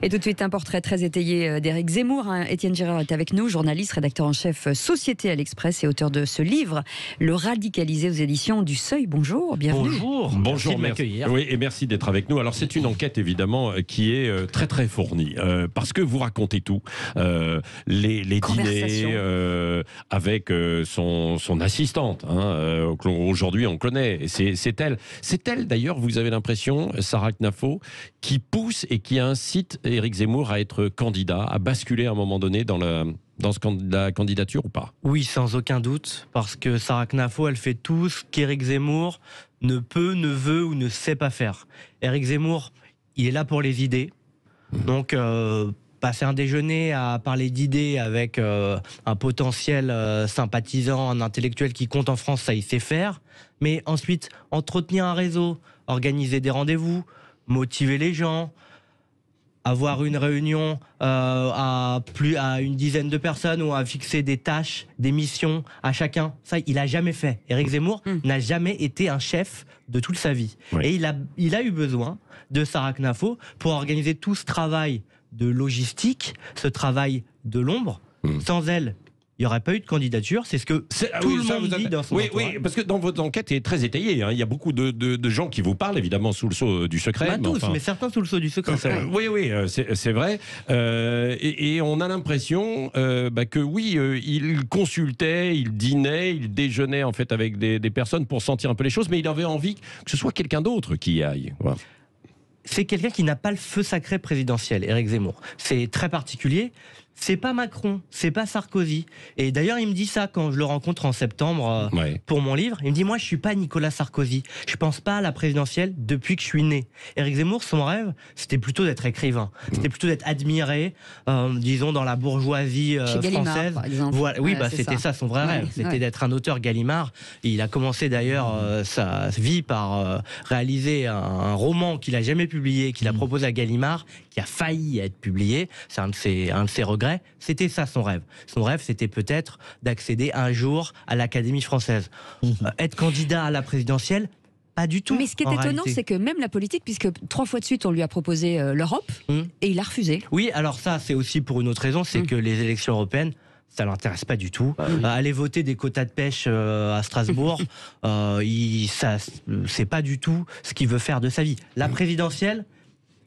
Et tout de suite, un portrait très étayé d'Éric Zemmour. Étienne Girard est avec nous, journaliste, rédacteur en chef Société à l'Express et auteur de ce livre, Le radicalisé, aux éditions du Seuil. Bonjour, bienvenue. Bonjour, merci. Oui, et merci d'être avec nous. Alors, c'est une enquête, évidemment, qui est très, très fournie. Parce que vous racontez tout. Les dîners avec son assistante. Aujourd'hui, on connaît. C'est elle. C'est elle, d'ailleurs, vous avez l'impression, Sarah Knafo, qui pousse et qui incite Éric Zemmour à être candidat, à basculer à un moment donné dans la candidature ou pas? Oui, sans aucun doute, parce que Sarah Knafo, elle fait tout ce qu'Éric Zemmour ne peut, ne veut ou ne sait pas faire. Éric Zemmour, il est là pour les idées. Donc, passer un déjeuner à parler d'idées avec un potentiel sympathisant, un intellectuel qui compte en France, ça il sait faire. Mais ensuite, entretenir un réseau, organiser des rendez-vous, motiver les gens, avoir une réunion à une dizaine de personnes ou à fixer des tâches, des missions à chacun, ça il a jamais fait. Éric Zemmour n'a jamais été un chef de toute sa vie. Oui. Et il a eu besoin de Sarah Knafo pour organiser tout ce travail de logistique, ce travail de l'ombre. Sans elle, il n'y aurait pas eu de candidature, c'est ce que tout le monde dit dans son entourage. Oui, parce que dans votre enquête, elle est très étayée. Il y a beaucoup de gens qui vous parlent, évidemment, sous le sceau du secret. Mais certains sous le sceau du secret. Oui, c'est vrai. Et on a l'impression que oui, il consultait, il dînait, il déjeunait en fait avec des personnes pour sentir un peu les choses, mais il avait envie que ce soit quelqu'un d'autre qui y aille. Voilà. C'est quelqu'un qui n'a pas le feu sacré présidentiel, Éric Zemmour. C'est très particulier. C'est pas Macron, c'est pas Sarkozy. Et d'ailleurs, il me dit ça quand je le rencontre en septembre pour mon livre. Il me dit, moi, je suis pas Nicolas Sarkozy. Je pense pas à la présidentielle depuis que je suis né. Éric Zemmour, son rêve, c'était plutôt d'être écrivain. C'était plutôt d'être admiré, disons, dans la bourgeoisie française. Par exemple. Voilà. Oui, c'était ça son vrai rêve. C'était d'être un auteur Gallimard. Il a commencé d'ailleurs sa vie par réaliser un roman qu'il a jamais publié, qu'il a proposé à Gallimard, qui a failli être publié. C'est un de ses regrets. C'était ça son rêve. Son rêve, c'était peut-être d'accéder un jour à l'Académie française. Être candidat à la présidentielle, pas du tout. Mais ce qui est étonnant, c'est que même la politique, puisque 3 fois de suite, on lui a proposé l'Europe, et il a refusé. Oui, alors ça, c'est aussi pour une autre raison, c'est que les élections européennes, ça l'intéresse pas du tout. Aller voter des quotas de pêche à Strasbourg, c'est pas du tout ce qu'il veut faire de sa vie. La présidentielle,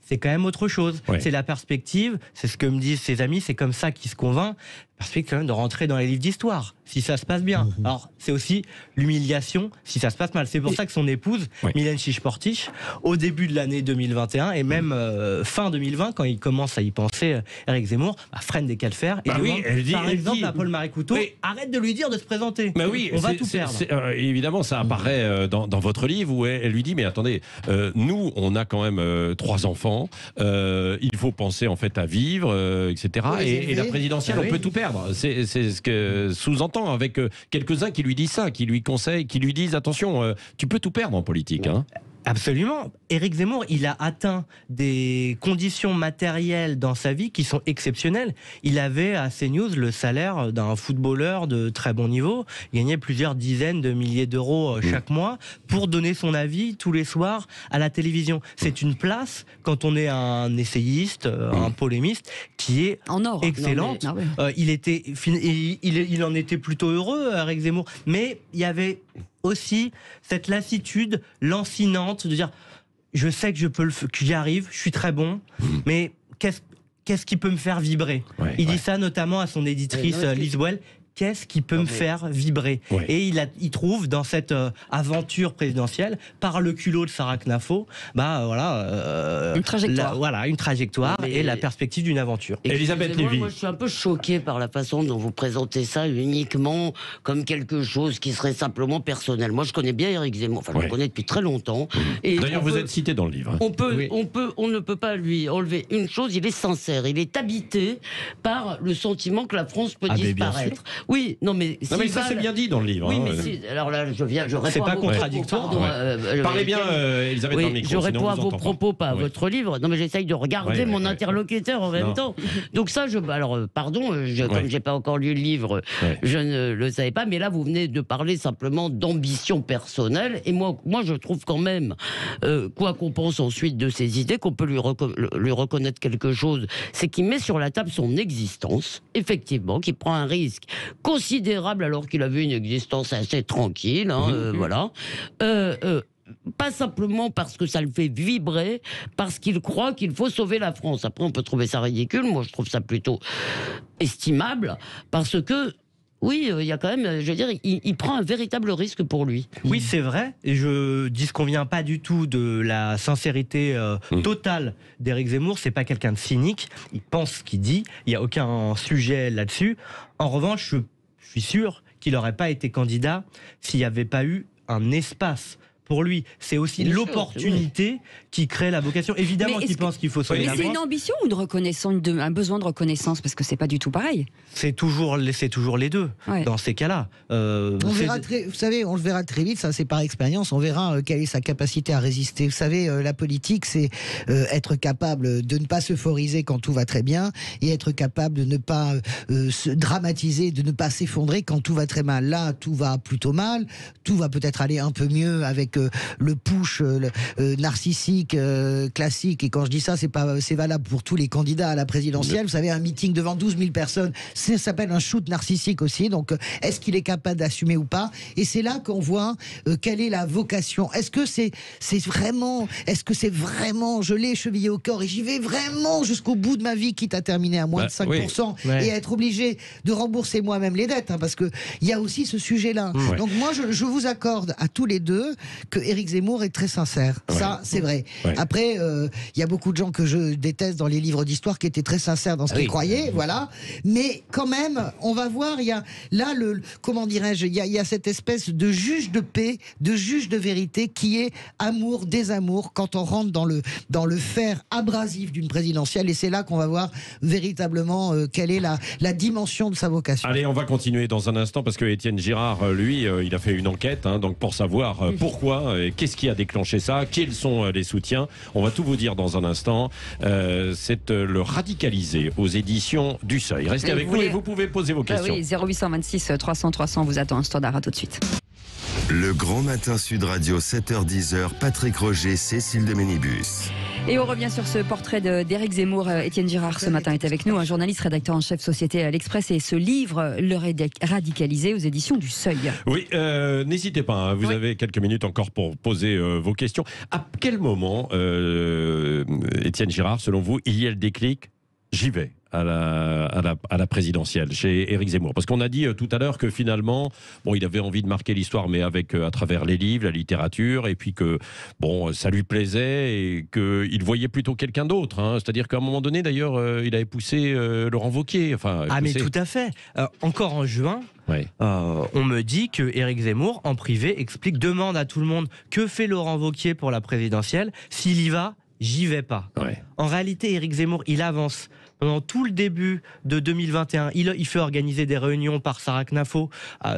c'est quand même autre chose. C'est la perspective, c'est ce que me disent ses amis, c'est comme ça qu'il se convainc, la perspective quand même de rentrer dans les livres d'histoire, si ça se passe bien. Alors, c'est aussi l'humiliation si ça se passe mal. C'est pour ça que son épouse, Mylène Chiche-Portiche, au début de l'année 2021, et même fin 2020, quand il commence à y penser, Éric Zemmour, freine des cas de fer, et elle dit, par exemple, à Paul-Marie Couteau, arrête de lui dire de se présenter. On va tout perdre. Évidemment, ça apparaît dans votre livre, où elle lui dit, mais attendez, nous, on a quand même 3 enfants, il faut penser en fait à vivre, etc. Et la présidentielle, on peut tout perdre. C'est ce que sous-entend avec quelques-uns qui lui disent ça, qui lui conseillent, qui lui disent attention, tu peux tout perdre en politique. Absolument. Éric Zemmour, il a atteint des conditions matérielles dans sa vie qui sont exceptionnelles. Il avait à CNews le salaire d'un footballeur de très bon niveau. Il gagnait plusieurs dizaines de milliers d'euros chaque mois pour donner son avis tous les soirs à la télévision. C'est une place, quand on est un essayiste, un polémiste, qui est en or, excellente. Il en était plutôt heureux, Éric Zemmour. Mais il y avait aussi cette lassitude lancinante de dire je sais que que j'y arrive, je suis très bon, mais qu'est-ce qui peut me faire vibrer? Il dit ça notamment à son éditrice Lise Well. Qu'est-ce qui peut me faire vibrer? Et il trouve dans cette aventure présidentielle, par le culot de Sarah Knafo, une trajectoire. Une trajectoire et la perspective d'une aventure. Elisabeth Lévy. Moi, je suis un peu choquée par la façon dont vous présentez ça uniquement comme quelque chose qui serait simplement personnel. Moi, je connais bien Éric Zemmour. Enfin, je le connais depuis très longtemps. D'ailleurs, vous êtes cité dans le livre. On ne peut pas lui enlever une chose. Il est sincère. Il est habité par le sentiment que la France peut disparaître. Oui, non mais... Non mais ça c'est bien dit dans le livre. Oui, hein. mais si, alors là, je réponds c'est pas contradictoire. Parlez bien, Elisabeth, dans le micro. Je réponds à vos propos, pas à votre livre. Non mais j'essaye de regarder mon interlocuteur en même temps. Donc ça, alors pardon, comme j'ai pas encore lu le livre, je ne le savais pas, mais là vous venez de parler simplement d'ambition personnelle, et moi je trouve quand même, quoi qu'on pense ensuite de ses idées, qu'on peut lui reconnaître quelque chose, c'est qu'il met sur la table son existence, effectivement, qui prend un risque considérable alors qu'il avait une existence assez tranquille, voilà. Pas simplement parce que ça le fait vibrer, parce qu'il croit qu'il faut sauver la France. Après, on peut trouver ça ridicule. Moi, je trouve ça plutôt estimable, parce que oui, il y a quand même, je veux dire, il prend un véritable risque pour lui. Oui, c'est vrai. Et je disconviens pas du tout de la sincérité totale d'Éric Zemmour. C'est pas quelqu'un de cynique. Il pense ce qu'il dit. Il y a aucun sujet là-dessus. En revanche, je suis sûr qu'il n'aurait pas été candidat s'il n'y avait pas eu un espace pour lui. C'est aussi l'opportunité qui crée la vocation. Évidemment qu'il pense qu'il faut sauver la France. Mais c'est une ambition ou une reconnaissance, un besoin de reconnaissance, parce que c'est pas du tout pareil. C'est toujours les deux dans ces cas-là. Vous savez, on le verra très vite. Ça, c'est par expérience. On verra quelle est sa capacité à résister. Vous savez, la politique, c'est être capable de ne pas s'euphoriser quand tout va très bien et être capable de ne pas se dramatiser, de ne pas s'effondrer quand tout va très mal. Là, tout va plutôt mal. Tout va peut-être aller un peu mieux avec le push narcissique classique. Et quand je dis ça, c'est valable pour tous les candidats à la présidentielle. Vous savez, un meeting devant 12 000 personnes, ça s'appelle un shoot narcissique aussi. Donc, est-ce qu'il est capable d'assumer ou pas? Et c'est là qu'on voit quelle est la vocation. Est-ce que c'est vraiment, je l'ai chevillé au corps et j'y vais vraiment jusqu'au bout de ma vie, quitte à terminer à moins de 5% et à être obligé de rembourser moi-même les dettes, parce que il y a aussi ce sujet-là. Donc moi, je vous accorde à tous les deux que Éric Zemmour est très sincère. Ça, c'est vrai. Après, il y a beaucoup de gens que je déteste dans les livres d'histoire qui étaient très sincères dans ce qu'ils croyaient, voilà. Mais quand même, on va voir, il y a là comment dirais-je, il y a cette espèce de juge de paix, de juge de vérité qui est amour, désamour quand on rentre dans le fer abrasif d'une présidentielle, et c'est là qu'on va voir véritablement quelle est la dimension de sa vocation. Allez, on va continuer dans un instant parce que Étienne Girard, lui, il a fait une enquête, donc pour savoir pourquoi. Qu'est-ce qui a déclenché ça? Quels sont les soutiens? On va tout vous dire dans un instant. C'est le radicalisé aux éditions du Seuil. Restez avec nous et vous pouvez poser vos questions. Oui, 0826 300 300 vous attend un standard. À tout de suite. Le Grand Matin Sud Radio, 7h-10h, Patrick Roger, Cécile de Ménibus. Et on revient sur ce portrait d'Éric Zemmour. Étienne Girard, ce matin, est avec nous, un journaliste, rédacteur en chef Société à l'Express, et ce livre, Le radicalisé, aux éditions du Seuil. Oui, n'hésitez pas, vous avez quelques minutes encore pour poser vos questions. À quel moment, Étienne Girard, selon vous, il y a le déclic? J'y vais à la présidentielle chez Éric Zemmour, parce qu'on a dit tout à l'heure que finalement, il avait envie de marquer l'histoire, mais à travers les livres, la littérature, et puis que ça lui plaisait et qu'il voyait plutôt quelqu'un d'autre. C'est-à-dire qu'à un moment donné, d'ailleurs, il avait poussé Laurent Wauquiez. Mais tout à fait. Encore en juin. On me dit que Éric Zemmour, en privé, demande à tout le monde que fait Laurent Wauquiez pour la présidentielle. S'il y va, j'y vais pas. En réalité, Éric Zemmour, il avance. Pendant tout le début de 2021, il fait organiser des réunions par Sarah Knafo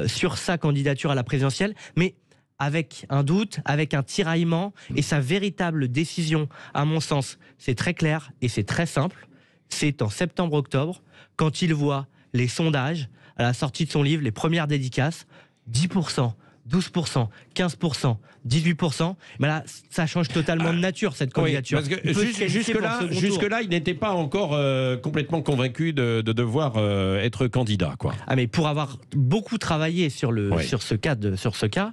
sur sa candidature à la présidentielle, mais avec un doute, avec un tiraillement, et sa véritable décision, à mon sens, c'est très clair et c'est très simple. C'est en septembre-octobre, quand il voit les sondages, à la sortie de son livre, les premières dédicaces, 10%. 12%, 15%, 18%, mais là, ça change totalement de nature, cette candidature. Parce que jusque-là, il n'était pas encore complètement convaincu de devoir être candidat, quoi. Mais pour avoir beaucoup travaillé sur ce cas,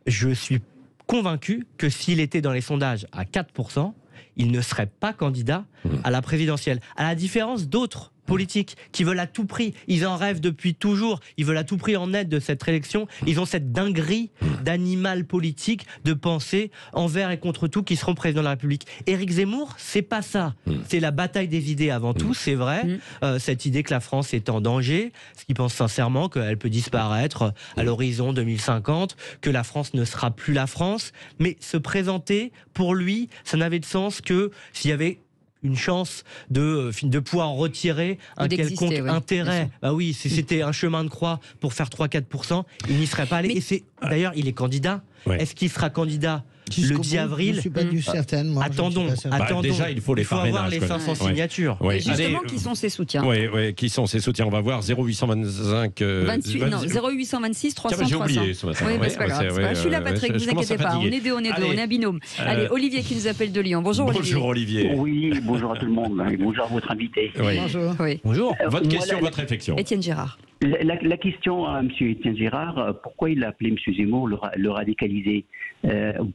je suis convaincu que s'il était dans les sondages à 4%, il ne serait pas candidat à la présidentielle. À la différence d'autres politiques qui veulent à tout prix, ils en rêvent depuis toujours, ils veulent à tout prix en être de cette réélection, ils ont cette dinguerie d'animal politique de penser envers et contre tout qu'ils seront président de la République. Éric Zemmour, c'est pas ça. C'est la bataille des idées avant tout, c'est vrai. Cette idée que la France est en danger, ce qu'il pense sincèrement qu'elle peut disparaître à l'horizon 2050, que la France ne sera plus la France, mais se présenter, pour lui, ça n'avait de sens que s'il y avait une chance de pouvoir retirer un quelconque intérêt. Bah oui, si c'était un chemin de croix pour faire 3-4%, il n'y serait pas allé. Et d'ailleurs, il est candidat. Est-ce qu'il sera candidat le 10 avril? Je ne suis pas certaine. Moi, attendons. Déjà, il faut les parrainages. Avoir les 500 signatures. Et justement, qui sont ses soutiens? Qui sont ses soutiens? On va voir 0825... 0826 300 Tiens, j'ai oublié ce matin. Oui, c'est pas grave. Je suis là, Patrick, ne vous inquiétez pas. On est deux, on est un binôme. Allez, Olivier qui nous appelle de Lyon. Bonjour Olivier. Bonjour Olivier. Oui, bonjour à tout le monde. Bonjour à votre invité. Bonjour. Bonjour. Votre question, votre réflexion. Étienne Girard. La question à M. Étienne Girard, pourquoi il a appelé M. Zemmour le radicalisé?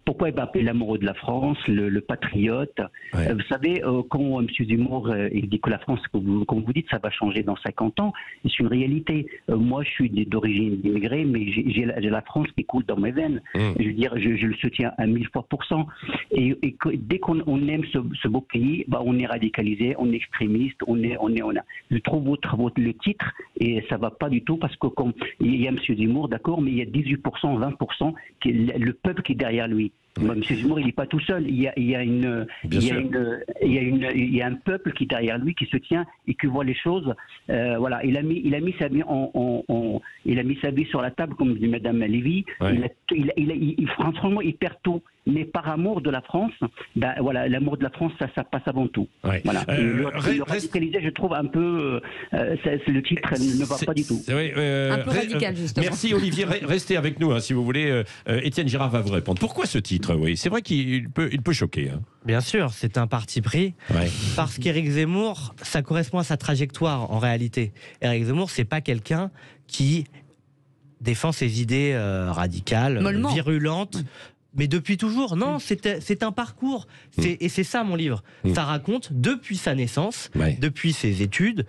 Pourquoi il va appeler l'amoureux de la France, le patriote? Vous savez, quand M. Zemmour il dit que la France, comme vous dites, ça va changer dans 50 ans, c'est une réalité. Moi, je suis d'origine immigrée, mais j'ai la France qui coule dans mes veines. Je veux dire, je le soutiens à 1000 fois %. Et dès qu'on aime ce beau pays, on est radicalisé, on est extrémiste, Je trouve le titre, et ça va pas du tout, parce que comme il y a M. Zemmour, d'accord, mais il y a 18%, 20% qui est le peuple qui est derrière lui. M. Zemmour, il n'est pas tout seul. Il y a un peuple qui est derrière lui, qui se tient et qui voit les choses. Voilà, il a mis sa vie il a mis sa vie sur la table, comme dit Madame Lévy. Franchement, il perd tout. Mais par amour de la France, l'amour de la France, ça passe avant tout. Voilà. Le radicalisé, je trouve un peu, le titre ne va pas du tout. Un peu radical, justement. Merci Olivier, restez avec nous si vous voulez. Étienne Girard va vous répondre. Pourquoi ce titre? Oui, c'est vrai qu'il peut choquer. Bien sûr, c'est un parti pris. Parce qu'Éric Zemmour, ça correspond à sa trajectoire en réalité. Éric Zemmour, c'est pas quelqu'un qui défend ses idées radicales, virulentes. Mais depuis toujours, non, c'est un parcours. Et c'est ça mon livre. Ça raconte depuis sa naissance, depuis ses études,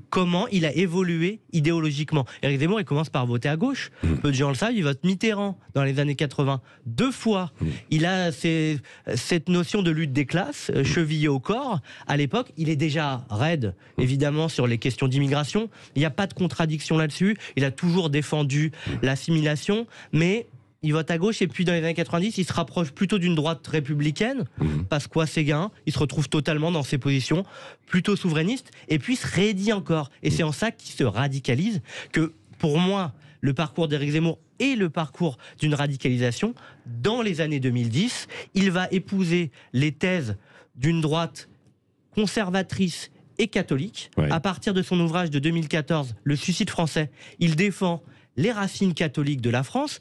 comment il a évolué idéologiquement. Éric Zemmour, il commence par voter à gauche. Peu de gens le savent, il vote Mitterrand dans les années 80. 2 fois. Il a cette notion de lutte des classes chevillée au corps. À l'époque, il est déjà raide, évidemment, sur les questions d'immigration. Il n'y a pas de contradiction là-dessus. Il a toujours défendu l'assimilation, mais il vote à gauche, et puis dans les années 90, il se rapproche plutôt d'une droite républicaine, Pasqua-Séguin, il se retrouve totalement dans ses positions plutôt souverainistes, et puis il se raidit encore. Et c'est en ça qu'il se radicalise, que pour moi, le parcours d'Éric Zemmour est le parcours d'une radicalisation. Dans les années 2010, il va épouser les thèses d'une droite conservatrice et catholique. À partir de son ouvrage de 2014, Le suicide français, il défend les racines catholiques de la France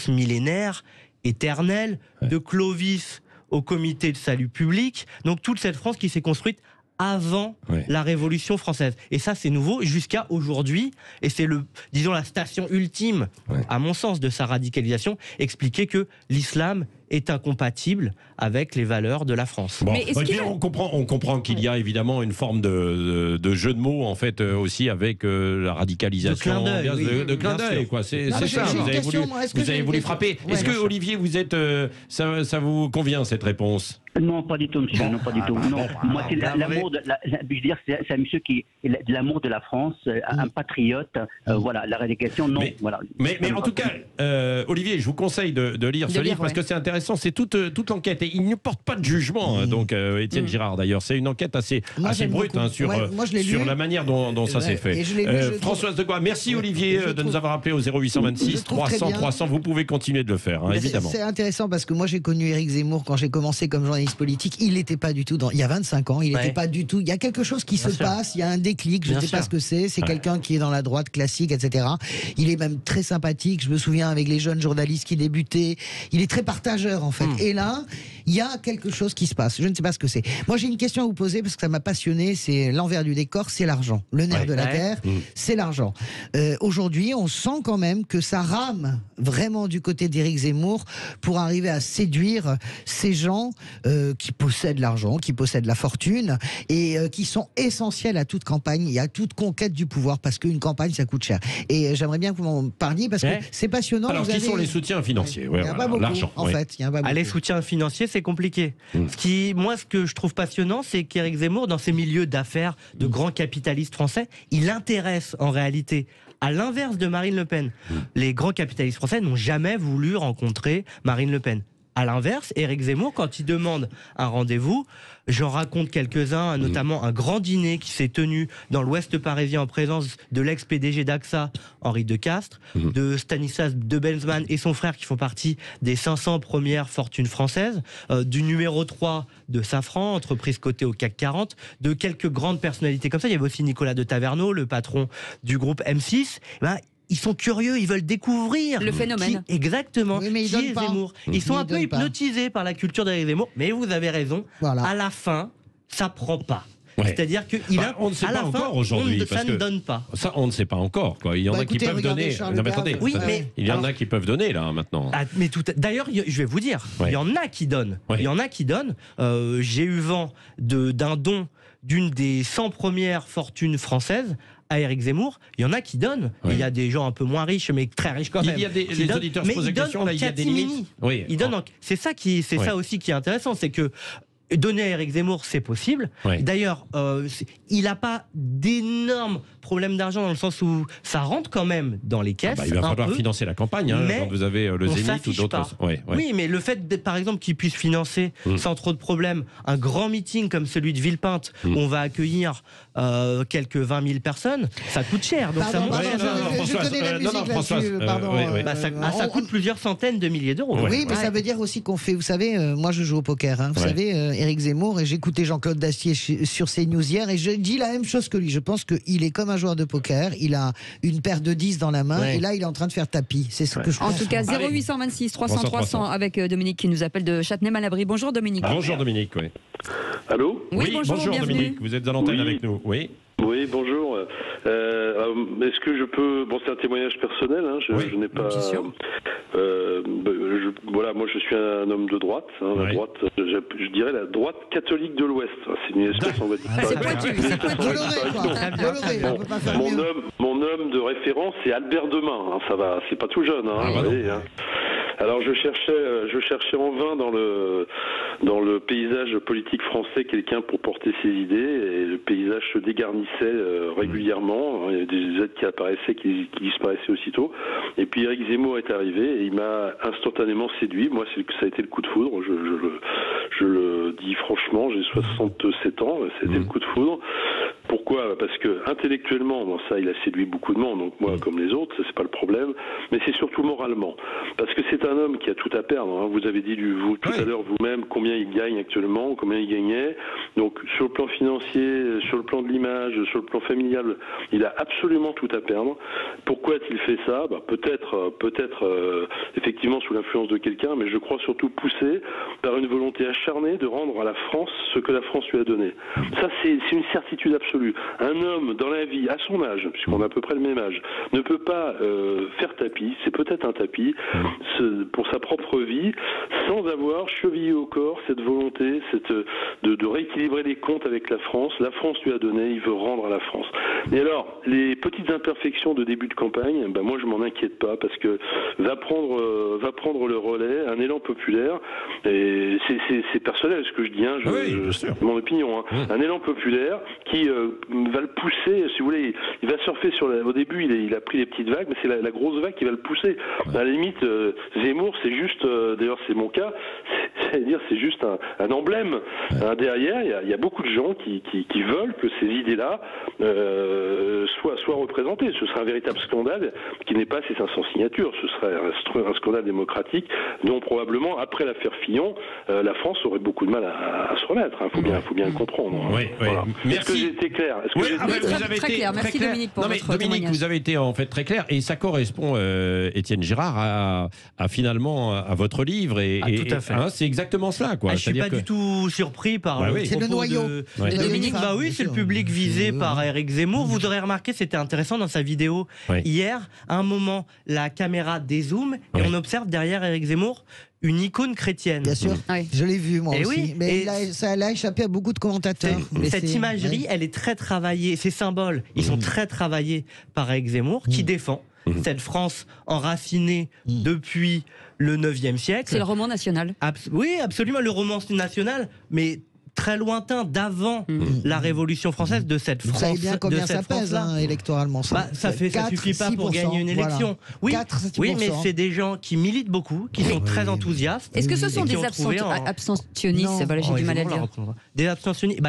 millénaire, éternelle, de Clovis au comité de salut public, donc toute cette France qui s'est construite avant la Révolution française. Et ça, c'est nouveau jusqu'à aujourd'hui, et c'est la station ultime, à mon sens, de sa radicalisation, expliquer que l'islam est incompatible avec les valeurs de la France. Mais on comprend qu'il y a évidemment une forme de jeu de mots en fait aussi avec la radicalisation, de clin d'œil. C'est ça. Vous avez voulu frapper. Est-ce que Olivier, vous êtes, ça vous convient cette réponse? Non, pas du tout, monsieur. Non, pas du tout. Non, moi, c'est l'amour c'est un monsieur qui est de l'amour de la France, un patriote. Voilà, la radicalisation, non. Mais en tout cas, Olivier, je vous conseille de lire ce livre parce que c'est intéressant. C'est toute l'enquête et il ne porte pas de jugement. Donc, Étienne Girard, d'ailleurs, c'est une enquête assez brute sur la manière dont ça s'est fait. Françoise de Gois, merci Olivier de nous avoir appelé au 0826 300 300. Vous pouvez continuer de le faire, évidemment. C'est intéressant parce que moi, j'ai connu Éric Zemmour quand j'ai commencé comme journaliste politique. Il n'était pas du tout il y a 25 ans, il n'était pas du tout. Il y a quelque chose qui se passe, il y a un déclic, je ne sais pas ce que c'est. C'est quelqu'un qui est dans la droite classique, etc. Il est même très sympathique. Je me souviens avec les jeunes journalistes qui débutaient. Il est très partageur, en fait. Et là, il y a quelque chose qui se passe. Je ne sais pas ce que c'est. Moi, j'ai une question à vous poser parce que ça m'a passionné. C'est l'envers du décor, c'est l'argent. Le nerf de la guerre, c'est l'argent. Aujourd'hui, on sent quand même que ça rame vraiment du côté d'Éric Zemmour pour arriver à séduire ces gens qui possèdent l'argent, qui possèdent la fortune et qui sont essentiels à toute campagne et à toute conquête du pouvoir parce qu'une campagne, ça coûte cher. Et j'aimerais bien que vous m'en parliez parce que c'est passionnant. Alors, qui sont les soutiens financiers? Il n'y a pas beaucoup, l'argent, en fait. Il y a pas beaucoup. Les soutiens financiers, c'est compliqué. Ce que je trouve passionnant, c'est qu'Éric Zemmour, dans ces milieux d'affaires, de grands capitalistes français, il intéresse en réalité, à l'inverse de Marine Le Pen. Les grands capitalistes français n'ont jamais voulu rencontrer Marine Le Pen. À l'inverse, Éric Zemmour, quand il demande un rendez-vous, j'en raconte quelques-uns, notamment un grand dîner qui s'est tenu dans l'Ouest parisien en présence de l'ex-PDG d'AXA, Henri Decastre, de Stanislas de Benzmann et son frère qui font partie des 500 premières fortunes françaises, du numéro 3 de Safran, entreprise cotée au CAC 40, de quelques grandes personnalités comme ça. Il y avait aussi Nicolas de Taverneau, le patron du groupe M6. Ils sont curieux, ils veulent découvrir le phénomène. Exactement. Oui, mais qui est Zemmour. Ils sont un peu hypnotisés par la culture d'Éric Zemmour, mais vous avez raison. Voilà. À la fin, ça prend pas. Ouais. C'est-à-dire que on ne sait pas encore aujourd'hui. Ça ne donne pas. Ça, on ne sait pas encore. Quoi. Il y en a qui peuvent donner. Non, mais attendez, il y en a qui peuvent donner là maintenant. D'ailleurs, je vais vous dire, il y en a qui donnent. Il y en a qui donnent. J'ai eu vent d'un don d'une des 100 premières fortunes françaises à Éric Zemmour. Il y en a qui donnent. Il y a des gens un peu moins riches, mais très riches quand même. Il y a des auditeurs qui posent la question. Là, il y a des limites. C'est ça aussi qui est intéressant, c'est que donner à Éric Zemmour, c'est possible. D'ailleurs, il n'a pas d'énormes problèmes d'argent dans le sens où ça rentre quand même dans les caisses. Il va falloir financer la campagne quand vous avez le Zénith ou d'autres. Oui, mais le fait, par exemple, qu'il puisse financer sans trop de problèmes un grand meeting comme celui de Villepinte où on va accueillir quelques 20 000 personnes, ça coûte cher. Donc ça coûte plusieurs centaines de milliers d'euros. Oui, mais ça veut dire aussi qu'on fait. Vous savez, moi je joue au poker. Vous savez, Éric Zemmour, et j'écoutais Jean-Claude Dacier sur CNews hier, et je dis la même chose que lui. Je pense qu'il est comme un joueur de poker. Il a une paire de 10 dans la main, et là il est en train de faire tapis. C'est ce que je pense. En tout cas, 0826 300 300 avec Dominique qui nous appelle de Châtenay-Malabry. Bonjour Dominique. Bonjour Dominique. Allô ? Oui, bonjour Dominique. Vous êtes à l'antenne avec nous. Oui, bonjour. Est-ce que je peux... Bon, c'est un témoignage personnel, je n'ai pas... moi je suis un homme de droite, la droite, je dirais la droite catholique de l'Ouest. C'est une espèce, on va dire. C'est pointu, Mon homme de référence, c'est Albert Demain, ça va, c'est pas tout jeune. Alors je cherchais en vain dans le paysage politique français quelqu'un pour porter ses idées, et le paysage se dégarnissait régulièrement. Il y avait des aides qui apparaissaient, qui disparaissaient aussitôt. Et puis Éric Zemmour est arrivé et il m'a instantanément séduit. Moi, ça a été le coup de foudre. Je le dis franchement, j'ai 67 ans, ça a été le coup de foudre. Pourquoi ? Parce que intellectuellement, il a séduit beaucoup de monde, donc moi comme les autres, ça c'est pas le problème, mais c'est surtout moralement. Parce que c'est un homme qui a tout à perdre. Vous avez dit tout à l'heure vous-même combien il gagne actuellement, combien il gagnait. Donc sur le plan financier, sur le plan de l'image, sur le plan familial, il a absolument tout à perdre. Pourquoi a-t-il fait ça ? Peut-être effectivement sous l'influence de quelqu'un, mais je crois surtout poussé par une volonté acharnée de rendre à la France ce que la France lui a donné. Ça c'est une certitude absolue. Un homme dans la vie, à son âge, puisqu'on a à peu près le même âge, ne peut pas faire tapis, c'est peut-être un tapis, pour sa propre vie, sans avoir chevillé au corps cette volonté de rééquilibrer les comptes avec la France. La France lui a donné, il veut rendre à la France. Et alors, les petites imperfections de début de campagne, moi je m'en inquiète pas, parce que va prendre le relais, un élan populaire, et c'est personnel ce que je dis, c'est mon opinion, un élan populaire qui va le pousser, si vous voulez, il va surfer au début il a pris les petites vagues, mais c'est la grosse vague qui va le pousser. À la limite, Zemmour, c'est juste, d'ailleurs c'est mon cas, c'est juste un emblème. Derrière, il y a beaucoup de gens qui veulent que ces idées-là soient représentées. Ce serait un véritable scandale qui n'est pas ces 500 signatures. Ce serait un scandale démocratique dont probablement, après l'affaire Fillon, la France aurait beaucoup de mal à se remettre. Faut bien le comprendre. Voilà. Merci. Est-ce que j'ai été clair ? Vous avez été très clair. Merci Dominique pour votre témoignage. Vous avez été en fait très clair, et ça correspond, Étienne Girard, finalement à votre livre. Tout à fait. C'est exactement cela. Je ne suis pas du tout surpris par le c'est le noyau de Dominique. C'est le public visé par Éric Zemmour. Vous aurez remarqué, c'était intéressant dans sa vidéo hier, à un moment, la caméra dézoome et on observe derrière Éric Zemmour une icône chrétienne. Bien sûr, je l'ai vu moi aussi. Mais ça a échappé à beaucoup de commentateurs. Cette imagerie, elle est très travaillée. Ces symboles, ils sont très travaillés par Éric Zemmour, qui défend cette France enracinée depuis le 9e siècle. C'est le roman national. Oui, absolument, le roman national, mais très lointain, d'avant la Révolution française, de cette France. Vous savez bien combien ça pèse électoralement, ça. Ça suffit pas pour gagner une élection. Voilà. Oui, mais c'est des gens qui militent beaucoup, qui sont très enthousiastes. Est-ce que ce sont des abstentionnistes? Voilà, j'ai du mal à le dire. Des abstentionnistes.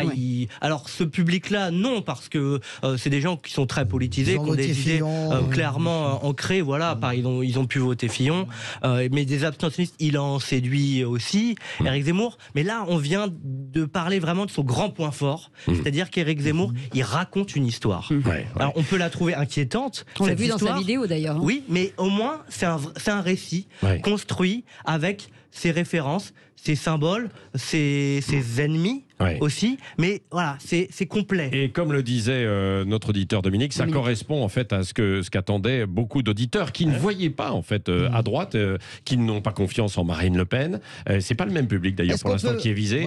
Alors ce public-là, non, parce que c'est des gens qui sont très politisés, qui ont des idées clairement ancrées. Voilà, ils ont pu voter Fillon, mais des abstentionnistes, il en séduit aussi. Éric Zemmour. Mais là, on vient de parler vraiment de son grand point fort, c'est-à-dire qu'Éric Zemmour, il raconte une histoire. Alors on peut la trouver inquiétante. On l'a vu dans sa vidéo d'ailleurs. Oui, mais au moins c'est un récit construit avec ses références, ses symboles, ses ennemis aussi, mais voilà, c'est complet. Et comme le disait notre auditeur Dominique, ça correspond en fait à ce qu'attendaient beaucoup d'auditeurs qui ne voyaient pas en fait à droite, qui n'ont pas confiance en Marine Le Pen. C'est pas le même public d'ailleurs pour l'instant qui est visé,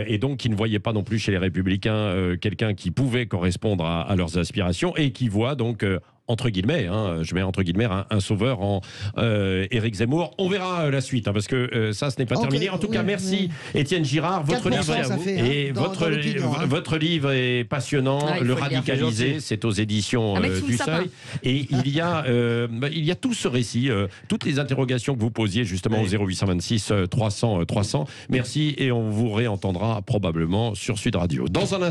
et donc qui ne voyaient pas non plus chez les Républicains quelqu'un qui pouvait correspondre à leurs aspirations et qui voit donc entre guillemets, je mets entre guillemets un sauveur en Éric Zemmour. On verra la suite, parce que ça, ce n'est pas terminé. En tout cas, merci Étienne Girard. Votre livre est passionnant, Le Radicalisé, c'est aux éditions du Seuil. Et il y a tout ce récit, toutes les interrogations que vous posiez justement au 0826 300 300. Merci, et on vous réentendra probablement sur Sud Radio. Dans un instant.